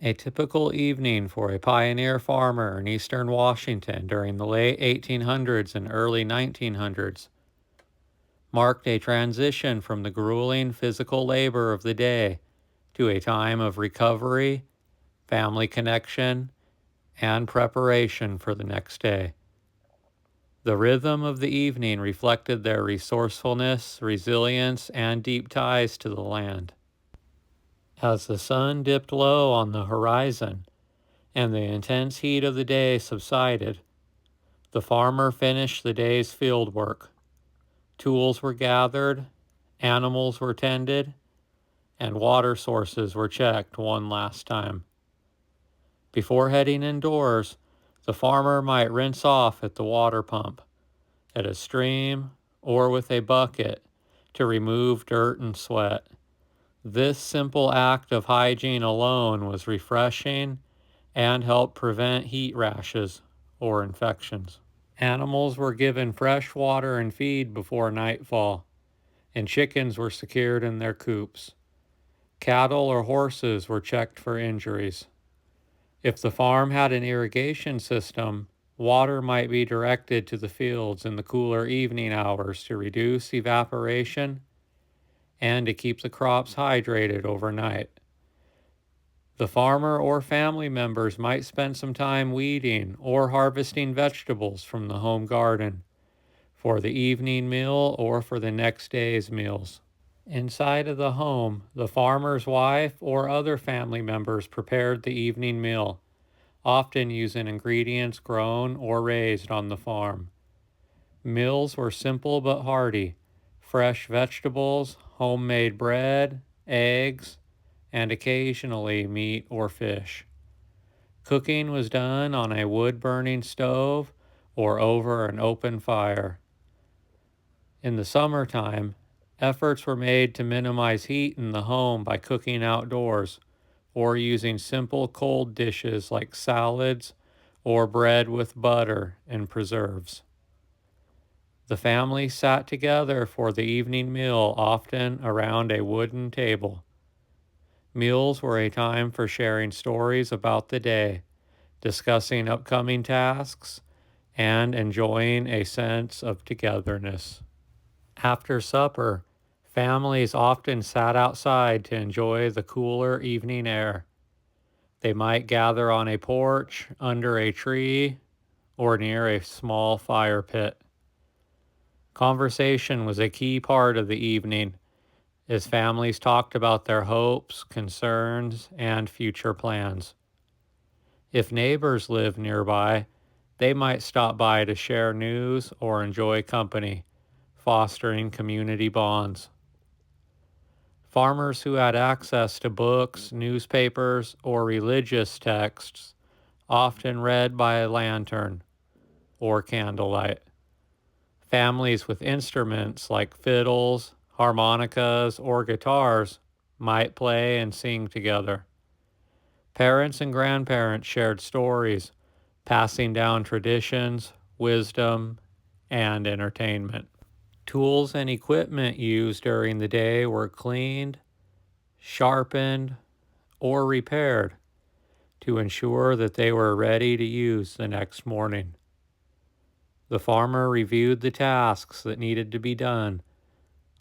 A typical evening for a pioneer farmer in eastern Washington during the late 1800s and early 1900s marked a transition from the grueling physical labor of the day to a time of recovery, family connection, and preparation for the next day. The rhythm of the evening reflected their resourcefulness, resilience, and deep ties to the land. As the sun dipped low on the horizon and the intense heat of the day subsided, the farmer finished the day's field work. Tools were gathered, animals were tended, and water sources were checked one last time. Before heading indoors, the farmer might rinse off at the water pump, at a stream, or with a bucket to remove dirt and sweat. This simple act of hygiene alone was refreshing and helped prevent heat rashes or infections. Animals were given fresh water and feed before nightfall, and chickens were secured in their coops. Cattle or horses were checked for injuries. If the farm had an irrigation system, water might be directed to the fields in the cooler evening hours to reduce evaporation and to keep the crops hydrated overnight. The farmer or family members might spend some time weeding or harvesting vegetables from the home garden for the evening meal or for the next day's meals. Inside of the home, the farmer's wife or other family members prepared the evening meal, often using ingredients grown or raised on the farm. Meals were simple but hearty: fresh vegetables, homemade bread, eggs, and occasionally meat or fish. Cooking was done on a wood-burning stove or over an open fire. In the summertime, efforts were made to minimize heat in the home by cooking outdoors or using simple cold dishes like salads or bread with butter and preserves. The family sat together for the evening meal, often around a wooden table. Meals were a time for sharing stories about the day, discussing upcoming tasks, and enjoying a sense of togetherness. After supper, families often sat outside to enjoy the cooler evening air. They might gather on a porch, under a tree, or near a small fire pit. Conversation was a key part of the evening as families talked about their hopes, concerns, and future plans. If neighbors lived nearby, they might stop by to share news or enjoy company, fostering community bonds. Farmers who had access to books, newspapers, or religious texts often read by a lantern or candlelight. Families with instruments like fiddles, harmonicas, or guitars might play and sing together. Parents and grandparents shared stories, passing down traditions, wisdom, and entertainment. Tools and equipment used during the day were cleaned, sharpened, or repaired to ensure that they were ready to use the next morning. The farmer reviewed the tasks that needed to be done,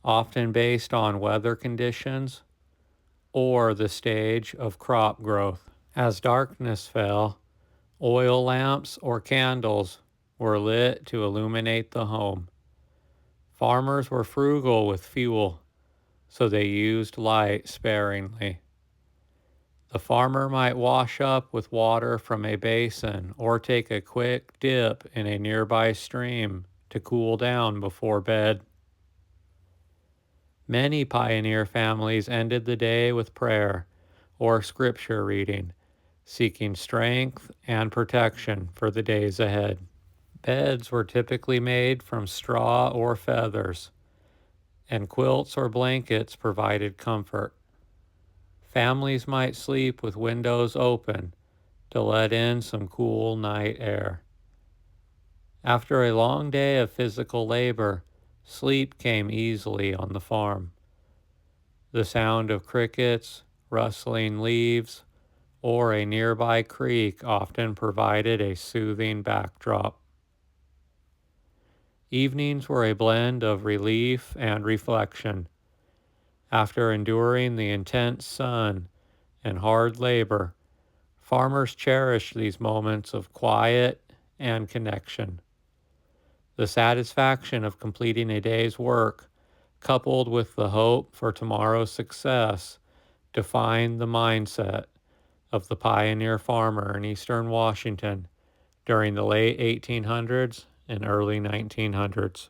often based on weather conditions or the stage of crop growth. As darkness fell, oil lamps or candles were lit to illuminate the home. Farmers were frugal with fuel, so they used light sparingly. The farmer might wash up with water from a basin or take a quick dip in a nearby stream to cool down before bed. Many pioneer families ended the day with prayer or scripture reading, seeking strength and protection for the days ahead. Beds were typically made from straw or feathers, and quilts or blankets provided comfort. Families might sleep with windows open to let in some cool night air. After a long day of physical labor, sleep came easily on the farm. The sound of crickets, rustling leaves, or a nearby creek often provided a soothing backdrop. Evenings were a blend of relief and reflection. After enduring the intense sun and hard labor, farmers cherished these moments of quiet and connection. The satisfaction of completing a day's work, coupled with the hope for tomorrow's success, defined the mindset of the pioneer farmer in eastern Washington during the late 1800s and early 1900s.